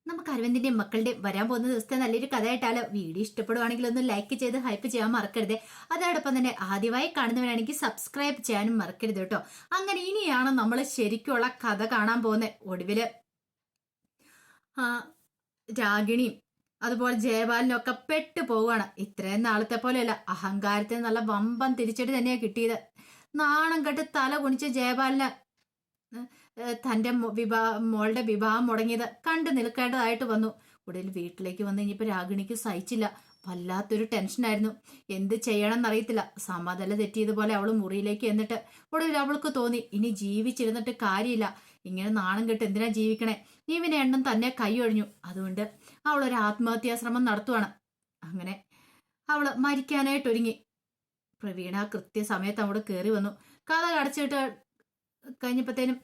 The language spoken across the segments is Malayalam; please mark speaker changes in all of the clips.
Speaker 1: നമുക്ക് അരവിന്ദിന്റെയും മക്കളുടെയും വരാൻ പോകുന്ന ദിവസത്തെ നല്ലൊരു കഥയായിട്ടാലോ. വീഡിയോ ഇഷ്ടപ്പെടുവാണെങ്കിൽ ഒന്ന് ലൈക്ക് ചെയ്ത് ഹൈപ്പ് ചെയ്യാൻ മറക്കരുത്. അതോടൊപ്പം തന്നെ ആദ്യമായി കാണുന്നവരാണെങ്കിൽ സബ്സ്ക്രൈബ് ചെയ്യാനും മറക്കരുത് കേട്ടോ. അങ്ങനെ ഇനിയാണ് നമ്മൾ ശരിക്കുള്ള കഥ കാണാൻ പോകുന്നത്. ഒടുവില് ആ രാഗിണിയും അതുപോലെ ജയപാലനും ഒക്കെ പെട്ടു പോവുകയാണ്. ഇത്രയും നാളത്തെ പോലെയല്ല, അഹങ്കാരത്തിന് നല്ല വമ്പൻ തിരിച്ചടി തന്നെയാണ് കിട്ടിയത്. നാണം കെട്ട് തല കുനിച്ച് ജയപാലന് തന്റെ മോളുടെ വിവാഹം മുടങ്ങിയത് കണ്ടു നിൽക്കേണ്ടതായിട്ട് വന്നു. ഒടുവിൽ വീട്ടിലേക്ക് വന്ന് ഇനിയിപ്പോ രാഗിണിക്ക് സഹിച്ചില്ല. വല്ലാത്തൊരു ടെൻഷനായിരുന്നു. എന്ത് ചെയ്യണം എന്നറിയത്തില്ല. സമതല തെറ്റിയതുപോലെ അവൾ മുറിയിലേക്ക് എന്നിട്ട് ഒടുവിൽ അവൾക്ക് തോന്നി ഇനി ജീവിച്ചിരുന്നിട്ട് കാര്യമില്ല. ഇങ്ങനെ നാണം കെട്ട് എന്തിനാ ജീവിക്കണേ. ഇവനെ എണ്ണം തന്നെ കൈയൊഴിഞ്ഞു. അതുകൊണ്ട് അവൾ ഒരു ആത്മഹത്യാശ്രമം നടത്തുവാണ്. അങ്ങനെ അവള് മരിക്കാനായിട്ട് ഒരുങ്ങി. പ്രവീണ കൃത്യസമയത്ത് അവിടെ കയറി വന്നു. കഥ കടച്ചിട്ട് കഴിഞ്ഞപ്പോഴത്തേനും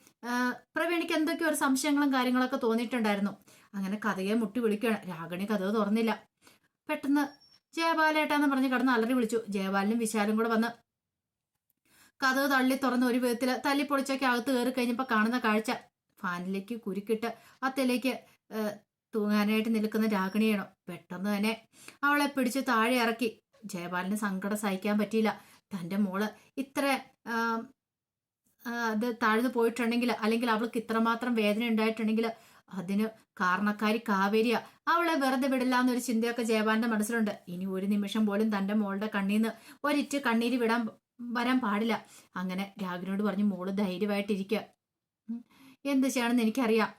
Speaker 1: പ്രവീണിക്ക് എന്തൊക്കെയോ ഒരു സംശയങ്ങളും കാര്യങ്ങളൊക്കെ തോന്നിയിട്ടുണ്ടായിരുന്നു. അങ്ങനെ കഥയെ മുട്ടി വിളിക്കുകയാണ്. രാഗിണി കഥ തുറന്നില്ല. പെട്ടെന്ന് ജയപാലേട്ടാന്ന് പറഞ്ഞ് കിടന്ന് അലറി വിളിച്ചു. ജയപാലനും വിശാലും കൂടെ വന്ന് കഥ തള്ളി തുറന്ന് ഒരു വിധത്തിൽ തല്ലിപ്പൊളിച്ചൊക്കെ അകത്ത് കയറി കഴിഞ്ഞപ്പോൾ കാണുന്ന കാഴ്ച ഫാനിലേക്ക് കുരുക്കിട്ട് അത്തലേക്ക് തൂങ്ങാനായിട്ട് നിൽക്കുന്ന രാഗിണിയാണോ. പെട്ടെന്ന് തന്നെ അവളെ പിടിച്ച് താഴെ ഇറക്കി. ജയപാലന് സങ്കടം സഹിക്കാൻ പറ്റിയില്ല. തൻ്റെ മോള് ഇത്ര അത് താഴ്ന്നു പോയിട്ടുണ്ടെങ്കിൽ, അല്ലെങ്കിൽ അവൾക്ക് ഇത്രമാത്രം വേദന ഉണ്ടായിട്ടുണ്ടെങ്കിൽ അതിന് കാരണക്കാരി കാവേരിയ. അവളെ വെറുതെ വിടില്ല എന്നൊരു ചിന്തയൊക്കെ ജയപാലന്റെ മനസ്സിലുണ്ട്. ഇനി ഒരു നിമിഷം പോലും തന്റെ മോളുടെ കണ്ണീന്ന് ഒരിറ്റ് കണ്ണീര് വരാൻ പാടില്ല. അങ്ങനെ രാഗിനോട് പറഞ്ഞു, മോള് ധൈര്യമായിട്ടിരിക്കുക. എന്ത് ചെയ്യണമെന്ന് എനിക്കറിയാം.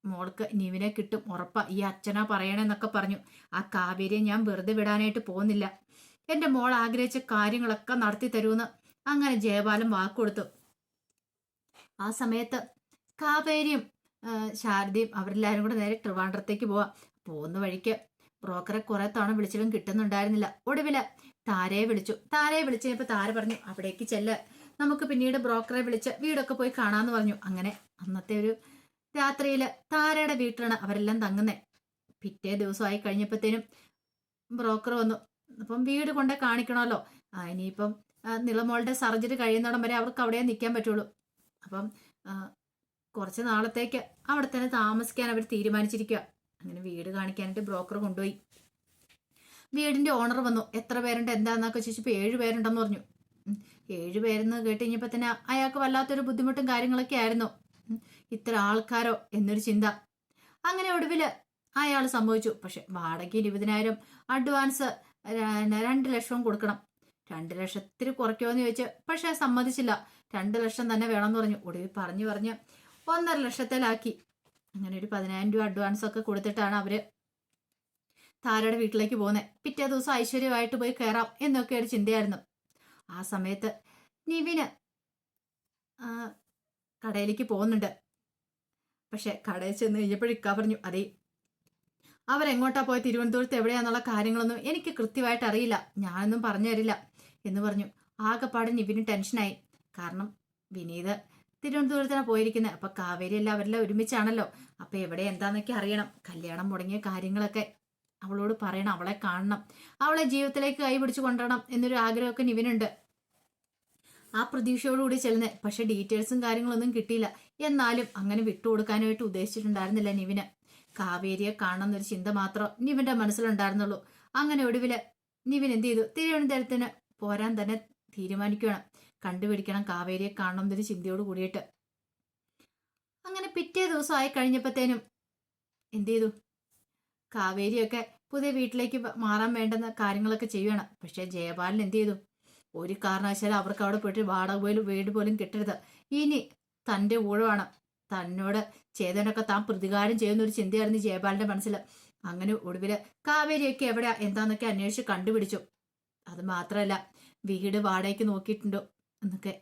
Speaker 1: മോൾക്ക് നിവിനെ കിട്ടും ഉറപ്പാ. ഈ അച്ഛനാ പറയണെന്നൊക്കെ പറഞ്ഞു. ആ കാവേരിയെ ഞാൻ വെറുതെ വിടാനായിട്ട് പോകുന്നില്ല. എന്റെ മോൾ ആഗ്രഹിച്ച കാര്യങ്ങളൊക്കെ നടത്തി തരൂന്ന് അങ്ങനെ ജയപാലൻ വാക്കുകൊടുത്തു. ആ സമയത്ത് കാവേരിയും ശാരദയും അവരെല്ലാരും കൂടെ നേരെ ട്രിവാൻഡ്രത്തേക്ക് പോകുന്ന വഴിക്ക് ബ്രോക്കറെ കുറെ തവണ വിളിച്ചിട്ടും കിട്ടുന്നുണ്ടായിരുന്നില്ല. ഒടുവില് താരയെ വിളിച്ചു. താരയെ വിളിച്ചപ്പോ താര പറഞ്ഞു, അവിടേക്ക് ചെല്ല്, നമുക്ക് പിന്നീട് ബ്രോക്കറെ വിളിച്ച് വീടൊക്കെ പോയി കാണാന്ന് പറഞ്ഞു. അങ്ങനെ അന്നത്തെ ഒരു രാത്രിയില് താരയുടെ വീട്ടിലാണ് അവരെല്ലാം തങ്ങുന്നേ. പിറ്റേ ദിവസമായി കഴിഞ്ഞപ്പോഴത്തേനും ബ്രോക്കർ വന്നു. അപ്പം വീട് കൊണ്ടേ കാണിക്കണമല്ലോ. ഇനിയിപ്പം നിളമോളുടെ സർജറി കഴിയുന്നിടം വരെ അവർക്ക് അവിടെ നിൽക്കാൻ പറ്റുള്ളൂ. അപ്പം കുറച്ച് നാളത്തേക്ക് അവിടെ തന്നെ താമസിക്കാൻ അവർ തീരുമാനിച്ചിരിക്കുക. അങ്ങനെ വീട് കാണിക്കാനായിട്ട് ബ്രോക്കർ കൊണ്ടുപോയി. വീടിന്റെ ഓണർ വന്നു. എത്ര പേരുണ്ട് എന്താന്നൊക്കെ ചോദിച്ചപ്പോൾ 7 പേരുണ്ടെന്ന് പറഞ്ഞു. 7 പേരെന്ന് കേട്ട് കഴിഞ്ഞപ്പോൾ തന്നെ അയാൾക്ക് വല്ലാത്തൊരു ബുദ്ധിമുട്ടും കാര്യങ്ങളൊക്കെ ആയിരുന്നു. ഇത്ര ആൾക്കാരോ എന്നൊരു ചിന്ത. അങ്ങനെ ഒടുവില് അയാൾ സംഭവിച്ചു. പക്ഷെ വാടകയ്ക്ക് 20,000 അഡ്വാൻസ് 2 ലക്ഷവും കൊടുക്കണം. 2 ലക്ഷത്തിന് കുറയ്ക്കുമോന്ന് ചോദിച്ചു. പക്ഷെ സമ്മതിച്ചില്ല. 2 ലക്ഷം തന്നെ വേണമെന്ന് പറഞ്ഞു. ഒടുവിൽ പറഞ്ഞ് 1.5 ലക്ഷത്തിലാക്കി. അങ്ങനെ ഒരു 10,000 രൂപ അഡ്വാൻസ് ഒക്കെ കൊടുത്തിട്ടാണ് അവര് താരയുടെ വീട്ടിലേക്ക് പോകുന്നത്. പിറ്റേ ദിവസം ഐശ്വര്യമായിട്ട് പോയി കയറാം എന്നൊക്കെ ഒരു ചിന്തയായിരുന്നു. ആ സമയത്ത് നിവിന് കടയിലേക്ക് പോകുന്നുണ്ട്. പക്ഷെ കടയിൽ ചെന്ന് കഴിഞ്ഞപ്പോഴിക്ക പറഞ്ഞു, അതെ അവരെങ്ങോട്ടാ പോയി, തിരുവനന്തപുരത്ത് എവിടെയാന്നുള്ള കാര്യങ്ങളൊന്നും എനിക്ക് കൃത്യമായിട്ട് അറിയില്ല, ഞാനൊന്നും പറഞ്ഞു തരില്ല എന്ന് പറഞ്ഞു. ആകെപ്പാടെ നിവിന് ടെൻഷനായി. കാരണം വിനീത് തിരുവനന്തപുരത്താണ് പോയിരിക്കുന്നത്. അപ്പൊ കാവേരി എല്ലാം അവരെല്ലാം ഒരുമിച്ചാണല്ലോ. അപ്പൊ എവിടെ എന്താന്നൊക്കെ അറിയണം. കല്യാണം മുടങ്ങിയ കാര്യങ്ങളൊക്കെ അവളോട് പറയണം. അവളെ കാണണം. അവളെ ജീവിതത്തിലേക്ക് കൈപിടിച്ചു കൊണ്ടുവരണം എന്നൊരു ആഗ്രഹമൊക്കെ നിവിനുണ്ട്. ആ പ്രതീക്ഷയോടുകൂടി ചെല്ലുന്നത്. പക്ഷെ ഡീറ്റെയിൽസും കാര്യങ്ങളൊന്നും കിട്ടിയില്ല. എന്നാലും അങ്ങനെ വിട്ടുകൊടുക്കാനായിട്ട് ഉദ്ദേശിച്ചിട്ടുണ്ടായിരുന്നില്ല നിവിന്. കാവേരിയെ കാണണമെന്നൊരു ചിന്ത മാത്രം നിവിന്റെ മനസ്സിലുണ്ടായിരുന്നുള്ളൂ. അങ്ങനെ ഒടുവില് നിവിൻ എന്ത് ചെയ്തു, തിരുവനന്തപുരത്തിന് പോരാൻ തന്നെ തീരുമാനിക്കണം. കണ്ടുപിടിക്കണം, കാവേരിയെ കാണണം എന്നൊരു ചിന്തയോട് കൂടിയിട്ട്. അങ്ങനെ പിറ്റേ ദിവസം ആയി കഴിഞ്ഞപ്പോഴത്തേനും എന്ത് ചെയ്തു, കാവേരിയൊക്കെ പുതിയ വീട്ടിലേക്ക് മാറാൻ വേണ്ടുന്ന കാര്യങ്ങളൊക്കെ ചെയ്യുകയാണ്. പക്ഷെ ജയപാലൻ എന്ത് ചെയ്തു, ഒരു കാരണവശാലും അവർക്ക് അവിടെ പോയിട്ട് വാടക പോലും വീട് പോലും കിട്ടരുത്. ഇനി തൻ്റെ ഊഴമാണ്, തന്നോട് ചെയ്തതിനൊക്കെ താൻ പ്രതികാരം ചെയ്യുന്ന ഒരു ചിന്തയായിരുന്നു ജയപാലന്റെ മനസ്സിൽ. അങ്ങനെ ഒടുവില് കാവേരിയൊക്കെ എവിടെയാ എന്താന്നൊക്കെ അന്വേഷിച്ച് കണ്ടുപിടിച്ചു. അത് മാത്രമല്ല വീട് വാടകയ്ക്ക് നോക്കിയിട്ടുണ്ടോ എന്നൊക്കെ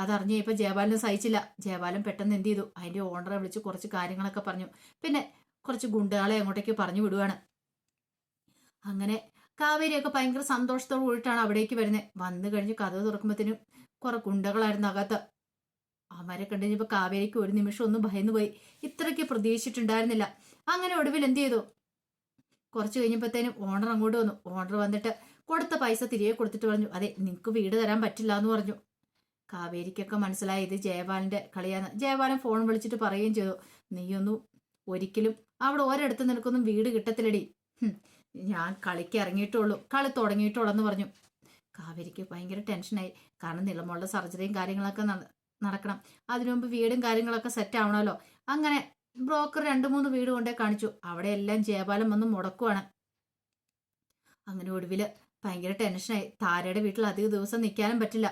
Speaker 1: അതറിഞ്ഞ് ഇപ്പൊ ജയപാലന് സഹിച്ചില്ല. ജയപാലൻ പെട്ടെന്ന് എന്ത് ചെയ്തു, അതിന്റെ ഓണറെ വിളിച്ച് കുറച്ച് കാര്യങ്ങളൊക്കെ പറഞ്ഞു. പിന്നെ കുറച്ച് ഗുണ്ടകളെ അങ്ങോട്ടേക്ക് പറഞ്ഞു വിടുവാണ്. അങ്ങനെ കാവേരിയൊക്കെ ഭയങ്കര സന്തോഷത്തോട് കൂടിയിട്ടാണ് അവിടേക്ക് വരുന്നത്. വന്നു കഴിഞ്ഞ് കഥ തുറക്കുമ്പോഴത്തേനും കുറെ ഗുണ്ടകളായിരുന്നു അകത്ത്. അവരെ കണ്ടു കഴിഞ്ഞപ്പോൾ കാവേരിക്ക് ഒരു നിമിഷം ഒന്ന് ഭയന്നു പോയി. ഇത്രയ്ക്ക് പ്രതീക്ഷിച്ചിട്ടുണ്ടായിരുന്നില്ല. അങ്ങനെ ഒടുവിൽ എന്ത് ചെയ്തു, കുറച്ച് കഴിഞ്ഞപ്പോഴത്തേനും ഓണർ അങ്ങോട്ട് വന്നു. ഓണർ വന്നിട്ട് കൊടുത്ത പൈസ തിരികെ കൊടുത്തിട്ട് പറഞ്ഞു, അതെ നിനക്ക് വീട് തരാൻ പറ്റില്ല എന്ന് പറഞ്ഞു. കാവേരിക്കൊക്കെ മനസ്സിലായി ഇത് ജയപാലന്റെ കളിയാന്ന്. ജയപാലൻ ഫോൺ വിളിച്ചിട്ട് പറയുകയും ചെയ്തു, നീയൊന്നു ഒരിക്കലും അവിടെ ഒരിടത്ത് നിനക്കൊന്നും വീട് കിട്ടത്തില്ലടി. ഞാൻ കളിക്ക് ഇറങ്ങിയിട്ടുള്ളൂ, കളി തുടങ്ങിയിട്ടുള്ളൂ എന്ന് പറഞ്ഞു. കാവേരിക്ക് ഭയങ്കര ടെൻഷനായി. കാരണം നിലമുള്ള സർജറിയും കാര്യങ്ങളൊക്കെ നടക്കണം. അതിനു മുമ്പ് വീടും കാര്യങ്ങളൊക്കെ സെറ്റ് ആവണമല്ലോ. അങ്ങനെ ബ്രോക്കർ 2-3 വീട് കൊണ്ടേ കാണിച്ചു. അവിടെ എല്ലാം ജയപാലം വന്ന് മുടക്കുവാണ്. അങ്ങനെ ഒടുവില് ഭയങ്കര ടെൻഷനായി. താരയുടെ വീട്ടിൽ അധിക ദിവസം നിൽക്കാനും പറ്റില്ല.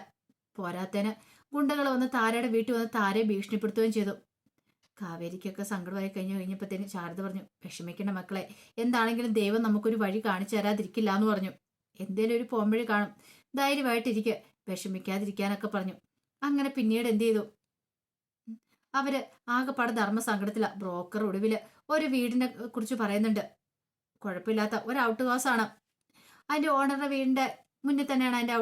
Speaker 1: പോരാത്തേന് ഗുണ്ടകൾ വന്ന് താരയുടെ വീട്ടിൽ വന്ന് താരയെ ഭീഷണിപ്പെടുത്തുകയും ചെയ്തു. കാവേരിക്കൊക്കെ സങ്കടമായി കഴിഞ്ഞപ്പോഴത്തേന് ശാരദ പറഞ്ഞു, വിഷമിക്കേണ്ട മക്കളെ, എന്താണെങ്കിലും ദൈവം നമുക്കൊരു വഴി കാണിച്ചു തരാതിരിക്കില്ല എന്ന് പറഞ്ഞു. എന്തേലും ഒരു പോംവഴി കാണും, ധൈര്യമായിട്ടിരിക്കുക, വിഷമിക്കാതിരിക്കാനൊക്കെ പറഞ്ഞു. അങ്ങനെ പിന്നീട് എന്ത് ചെയ്തു, അവര് ആകെപ്പാട് ധർമ്മസങ്കടത്തില. ബ്രോക്കർ ഒടുവില് ഒരു വീടിനെ കുറിച്ച് പറയുന്നുണ്ട്. കുഴപ്പമില്ലാത്ത ഒരു ഔട്ട് ഹൗസ് ആണ്. അതിന്റെ ഓണറുടെ വീടിന്റെ മുന്നിൽ തന്നെയാണ് അതിന്റെ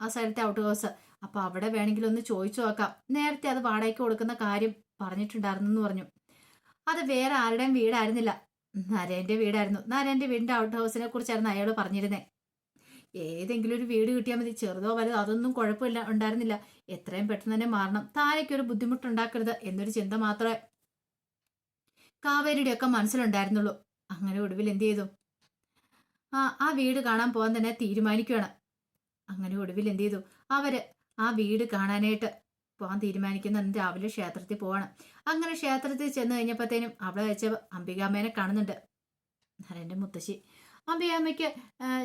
Speaker 1: ആ സൈഡത്തെ ഔട്ട് ഹൗസ്. അപ്പൊ അവിടെ വേണമെങ്കിൽ ഒന്ന് ചോദിച്ചു നോക്കാം. നേരത്തെ അത് വാടകയ്ക്ക് കൊടുക്കുന്ന കാര്യം പറഞ്ഞിട്ടുണ്ടായിരുന്നു പറഞ്ഞു. അത് വേറെ ആരുടെയും വീടായിരുന്നില്ല, നരേന്റെ വീടായിരുന്നു. നരേന്റെ വീടിന്റെ ഔട്ട് ഹൗസിനെ കുറിച്ചായിരുന്നു അയാൾ പറഞ്ഞിരുന്നേ. ഏതെങ്കിലും ഒരു വീട് കിട്ടിയാൽ മതി, ചെറുതോ വലുതോ അതൊന്നും കുഴപ്പമില്ല ഉണ്ടായിരുന്നില്ല. എത്രയും പെട്ടെന്ന് തന്നെ മാറണം, താരയ്ക്കൊരു ബുദ്ധിമുട്ടുണ്ടാക്കരുത് എന്നൊരു ചിന്ത മാത്രമേ കാവേരിയുടെ ഒക്കെ മനസ്സിലുണ്ടായിരുന്നുള്ളൂ. അങ്ങനെ ഒടുവിൽ എന്ത് ചെയ്തു, ആ വീട് കാണാൻ പോകാൻ തന്നെ തീരുമാനിക്കുകയാണ്. അങ്ങനെ ഒടുവിൽ എന്ത് ചെയ്തു, അവര് ആ വീട് കാണാനായിട്ട് പോകാൻ തീരുമാനിക്കുന്ന രാവിലെ ക്ഷേത്രത്തിൽ പോവാണ്. അങ്ങനെ ക്ഷേത്രത്തിൽ ചെന്ന് കഴിഞ്ഞപ്പോഴത്തേനും അവിടെ വെച്ച അംബികാമ്മേനെ കാണുന്നുണ്ട്. നരേന്റെ മുത്തശ്ശി. അംബികാമ്മയ്ക്ക്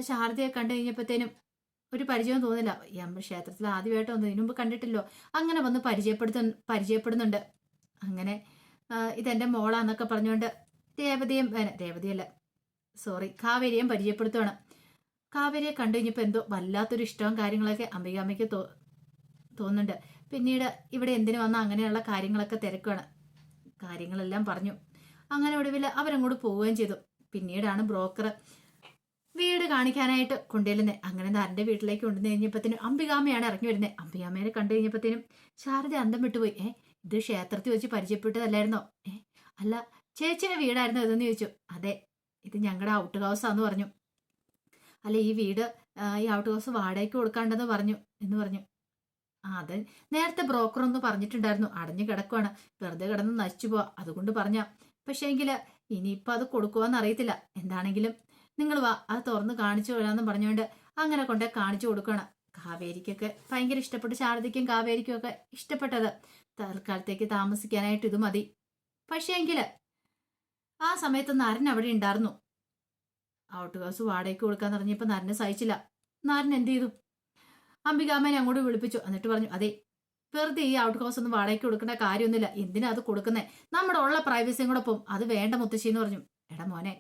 Speaker 1: ശാരദയെ കണ്ടു കഴിഞ്ഞപ്പോഴത്തേനും ഒരു പരിചയം തോന്നില്ല. ഈ ക്ഷേത്രത്തിൽ ആദ്യമായിട്ട് വന്നു, ഇതിനു മുമ്പ് കണ്ടിട്ടില്ലോ. അങ്ങനെ വന്ന് പരിചയപ്പെടുന്നുണ്ട്. അങ്ങനെ ഇതെന്റെ മോളാന്നൊക്കെ പറഞ്ഞുകൊണ്ട് രേവതിയല്ല സോറി കാവേരിയും പരിചയപ്പെടുത്തുവാണ്. കാവേരിയെ കണ്ടു കഴിഞ്ഞപ്പോൾ എന്തോ വല്ലാത്തൊരു ഇഷ്ടവും കാര്യങ്ങളൊക്കെ അംബികാമ്മയ്ക്ക് തോന്നുന്നുണ്ട്. പിന്നീട് ഇവിടെ എന്തിനു വന്ന അങ്ങനെയുള്ള കാര്യങ്ങളൊക്കെ തിരക്കുകയാണ്. കാര്യങ്ങളെല്ലാം പറഞ്ഞു. അങ്ങനെ ഒടുവിൽ അവരങ്ങോട്ട് പോവുകയും ചെയ്തു. പിന്നീടാണ് ബ്രോക്കർ വീട് കാണിക്കാനായിട്ട് കൊണ്ടുവരുന്നത്. അങ്ങനെ നരന്റെ വീട്ടിലേക്ക് കൊണ്ടുവന്ന് കഴിഞ്ഞപ്പോഴത്തേനും അംബികാമ്മയാണ് ഇറങ്ങി വരുന്നത്. അംബികാമ്മേനെ കണ്ടു കഴിഞ്ഞപ്പോഴത്തേനും ശാരദ അന്തം വിട്ടുപോയി. ഇത് ക്ഷേത്രത്തിൽ വെച്ച് പരിചയപ്പെട്ടതല്ലായിരുന്നോ? അല്ല, ചേച്ചിയുടെ വീടായിരുന്നു ഇതെന്ന് ചോദിച്ചു. അതെ, ഇത് ഞങ്ങളുടെ ഔട്ട് ഹൗസാന്ന് പറഞ്ഞു. അല്ല, ഈ വീട് ഈ ഔട്ട് ഹൗസ് വാടകയ്ക്ക് കൊടുക്കാണ്ടെന്ന് പറഞ്ഞു എന്ന് പറഞ്ഞു. അത് നേരത്തെ ബ്രോക്കർ ഒന്ന് പറഞ്ഞിട്ടുണ്ടായിരുന്നു, അടഞ്ഞു കിടക്കുവാണ്, വെറുതെ കിടന്ന് നശിച്ചു പോവാ, അതുകൊണ്ട് പറഞ്ഞ. പക്ഷേ എങ്കില് ഇനിയിപ്പോൾ അത് കൊടുക്കുവാന്ന് അറിയത്തില്ല. എന്താണെങ്കിലും നിങ്ങൾ വാ, അത് തുറന്ന് കാണിച്ചു വരാമെന്ന് പറഞ്ഞുകൊണ്ട് അങ്ങനെ കൊണ്ടേ കാണിച്ചു കൊടുക്കുകയാണ്. കാവേരിക്കൊക്കെ ഭയങ്കര ഇഷ്ടപ്പെട്ടു. ശാരദയ്ക്കും കാവേരിക്കും ഒക്കെ ഇഷ്ടപ്പെട്ടത്. തൽക്കാലത്തേക്ക് താമസിക്കാനായിട്ട് ഇത് മതി. പക്ഷേ എങ്കില് ആ സമയത്ത് നരൻ അവിടെ ഉണ്ടായിരുന്നു. ഔട്ട് ഹൗസ് വാടകയ്ക്ക് കൊടുക്കാന്ന് പറഞ്ഞപ്പോൾ നരനെ സഹിച്ചില്ല. നരൻ എന്ത് ചെയ്തു, അംബികാമ്മനെ അങ്ങോട്ട് വിളിപ്പിച്ചു. എന്നിട്ട് പറഞ്ഞു, അതെ, വെറുതെ ഈ ഔട്ട് ഹൗസ് ഒന്നും വാടകയ്ക്ക് കൊടുക്കേണ്ട കാര്യമൊന്നുമില്ല. എന്തിനാ അത് കൊടുക്കുന്നേ? നമ്മുടെ ഉള്ള പ്രൈവസിയും കൂടെ പോകും. അത് വേണ്ട മുത്തശ്ശി എന്ന് പറഞ്ഞു. എടാ മോനെ,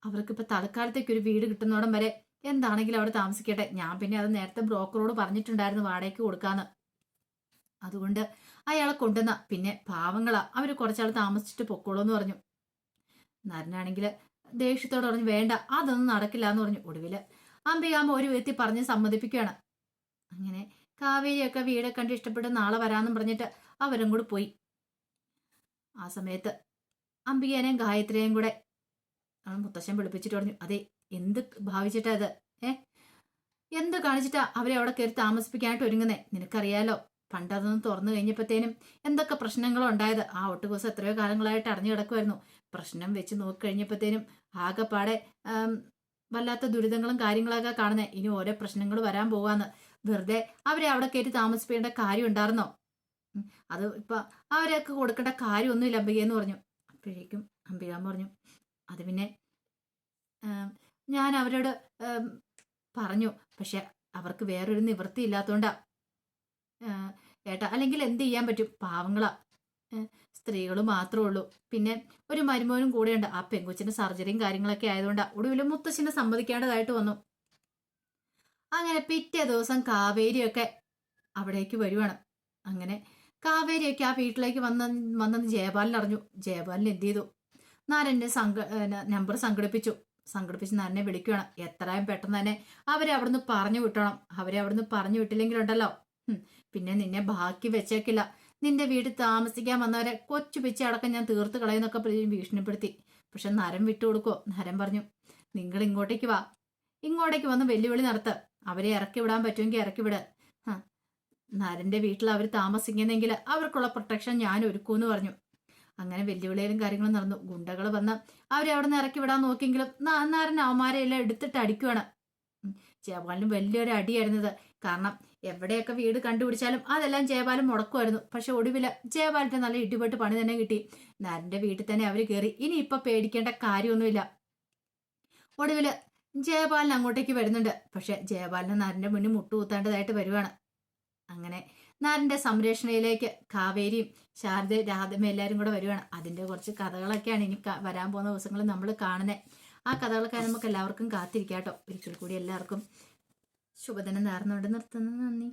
Speaker 1: അവർക്കിപ്പോൾ തൽക്കാലത്തേക്ക് ഒരു വീട് കിട്ടുന്നോടം വരെ എന്താണെങ്കിലും അവിടെ താമസിക്കട്ടെ. ഞാൻ പിന്നെ അത് നേരത്തെ ബ്രോക്കറോട് പറഞ്ഞിട്ടുണ്ടായിരുന്നു വാടകയ്ക്ക് കൊടുക്കാന്ന്. അതുകൊണ്ട് അയാളെ കൊണ്ടുവന്ന. പിന്നെ പാവങ്ങളാ, അവർ കുറച്ചാൾ താമസിച്ചിട്ട് പൊക്കോളൂ എന്ന് പറഞ്ഞു. നരനാണെങ്കിൽ ദേഷ്യത്തോട് പറഞ്ഞു, വേണ്ട, അതൊന്നും നടക്കില്ല എന്ന് പറഞ്ഞു. ഒടുവില് അംബികാമ്മ ഒരു വ്യക്തി പറഞ്ഞ് സമ്മതിപ്പിക്കുകയാണ്. അങ്ങനെ കാവേരിയൊക്കെ വീടെ കണ്ട് ഇഷ്ടപ്പെട്ട് നാളെ വരാമെന്നും പറഞ്ഞിട്ട് അവരും കൂടി പോയി. ആ സമയത്ത് അംബികേനെയും ഗായത്രിയെയും കൂടെ മുത്തശ്ശൻ വിളിപ്പിച്ചിട്ട് പറഞ്ഞു, അതെ, എന്ത് ഭാവിച്ചിട്ടാ ഇത്? എന്ത് കാണിച്ചിട്ടാ അവരെ അവിടെ കയറി താമസിപ്പിക്കാനായിട്ട് ഒരുങ്ങുന്നേ? നിനക്കറിയാലോ, പണ്ടതൊന്നും തുറന്നു കഴിഞ്ഞപ്പോഴത്തേനും എന്തൊക്കെ പ്രശ്നങ്ങളും ഉണ്ടായത്. ആ ഒട്ടുകോസ് എത്രയോ കാലങ്ങളായിട്ട് അടഞ്ഞു കിടക്കുമായിരുന്നു. പ്രശ്നം വെച്ച് നോക്കിക്കഴിഞ്ഞപ്പോഴത്തേനും ആകെപ്പാടെ വല്ലാത്ത ദുരിതങ്ങളും കാര്യങ്ങളൊക്കെ കാണുന്നേ. ഇനി ഓരോ പ്രശ്നങ്ങൾ വരാൻ പോവാന്ന്. വെറുതെ അവരെ അവിടെ കയറ്റി താമസിപ്പിക്കേണ്ട കാര്യം ഉണ്ടായിരുന്നോ? അത് ഇപ്പൊ അവരൊക്കെ കൊടുക്കേണ്ട കാര്യമൊന്നുമില്ല അംബികയെന്ന് പറഞ്ഞു. അപ്പോഴേക്കും അംബികാമ്മ പറഞ്ഞു, അത് പിന്നെ ഞാൻ അവരോട് പറഞ്ഞു, പക്ഷെ അവർക്ക് വേറൊരു നിവൃത്തി ഇല്ലാത്തോണ്ടാ ഏട്ടാ. അല്ലെങ്കിൽ എന്ത് ചെയ്യാൻ പറ്റും, പാവങ്ങളാ, സ്ത്രീകൾ മാത്രമേ ഉള്ളൂ. പിന്നെ ഒരു മരുമോനും കൂടെയുണ്ട്. ആ പെങ്കുച്ചിന്റെ സർജറിയും കാര്യങ്ങളൊക്കെ ആയതുകൊണ്ടാ ഒടുവിലും മുത്തശ്ശിനെ സമ്മതിക്കേണ്ടതായിട്ട് വന്നു. അങ്ങനെ പിറ്റേ ദിവസം കാവേരിയൊക്കെ അവിടേക്ക് വരുവാണ്. അങ്ങനെ കാവേരിയൊക്കെ ആ വീട്ടിലേക്ക് വന്നെന്ന് ജയപാലൻ അറിഞ്ഞു. ജയപാലൻ എന്ത് ചെയ്തു, നരന്റെ നമ്പർ സംഘടിപ്പിച്ച് നരനെ വിളിക്കുകയാണ്. എത്രയും പെട്ടെന്ന് തന്നെ അവരെ അവിടുന്ന് പറഞ്ഞു വിട്ടണം. അവരെ അവിടുന്ന് പറഞ്ഞു വിട്ടില്ലെങ്കിലുണ്ടല്ലോ, പിന്നെ നിന്നെ ബാക്കി വെച്ചേക്കില്ല. നിന്റെ വീട്ടിൽ താമസിക്കാൻ വന്നവരെ കൊച്ചു പിച്ച അടക്കം ഞാൻ തീർത്ത് കളയുന്നൊക്കെ ഭീഷണിപ്പെടുത്തി. പക്ഷെ നരൻ വിട്ടുകൊടുക്കോ? നരൻ പറഞ്ഞു, നിങ്ങൾ ഇങ്ങോട്ടേക്ക് വാ, ഇങ്ങോട്ടേക്ക് വന്ന് വെല്ലുവിളി നടത്ത്. അവരെ ഇറക്കി വിടാൻ പറ്റുമെങ്കിൽ ഇറക്കി വിട്. നരന്റെ വീട്ടിൽ അവർ താമസിക്കുന്നെങ്കിൽ അവർക്കുള്ള പ്രൊട്ടക്ഷൻ ഞാൻ ഒരുക്കൂന്ന് പറഞ്ഞു. അങ്ങനെ വെല്ലുവിളിയിലും കാര്യങ്ങളും നടന്നു. ഗുണ്ടകൾ വന്ന് അവരെ അവിടെ നിന്ന് ഇറക്കി വിടാൻ നോക്കിയെങ്കിലും നാരൻ അവന്മാരെ എല്ലാം എടുത്തിട്ട് അടിക്കുവാണ്. ജയപാലിന് വലിയൊരു അടിയായിരുന്നത്. കാരണം എവിടെയൊക്കെ വീട് കണ്ടുപിടിച്ചാലും അതെല്ലാം ജയപാലൻ മുടക്കുമായിരുന്നു. പക്ഷെ ഒടുവിൽ ജയപാലിന്റെ നല്ല ഇടിപെട്ട് പണി തന്നെ കിട്ടി. നാരന്റെ വീട്ടിൽ തന്നെ അവർ കയറി. ഇനി ഇപ്പൊ പേടിക്കേണ്ട കാര്യമൊന്നുമില്ല. ഒടുവില് ജയപാലൻ അങ്ങോട്ടേക്ക് വരുന്നുണ്ട്. പക്ഷെ ജയപാലന് നാരന്റെ മുന്നിൽ മുട്ടുകുത്തേണ്ടതായിട്ട് വരുവാണ്. അങ്ങനെ നാരന്റെ സംരക്ഷണയിലേക്ക് കാവേരിയും ശാരദയും രാധമ്മ എല്ലാവരും കൂടെ വരുവാണ്. അതിന്റെ കുറച്ച് കഥകളൊക്കെയാണ് ഇനി വരാൻ പോകുന്ന ദിവസങ്ങളിൽ നമ്മൾ കാണുന്നത്. ആ കഥകളൊക്കെ നമുക്ക് എല്ലാവർക്കും കാത്തിരിക്കാട്ടോ. ഒരിക്കൽ കൂടി എല്ലാവർക്കും ശുഭദിനം നേർന്നുകൊണ്ട് നിർത്തുന്നു. നന്ദി.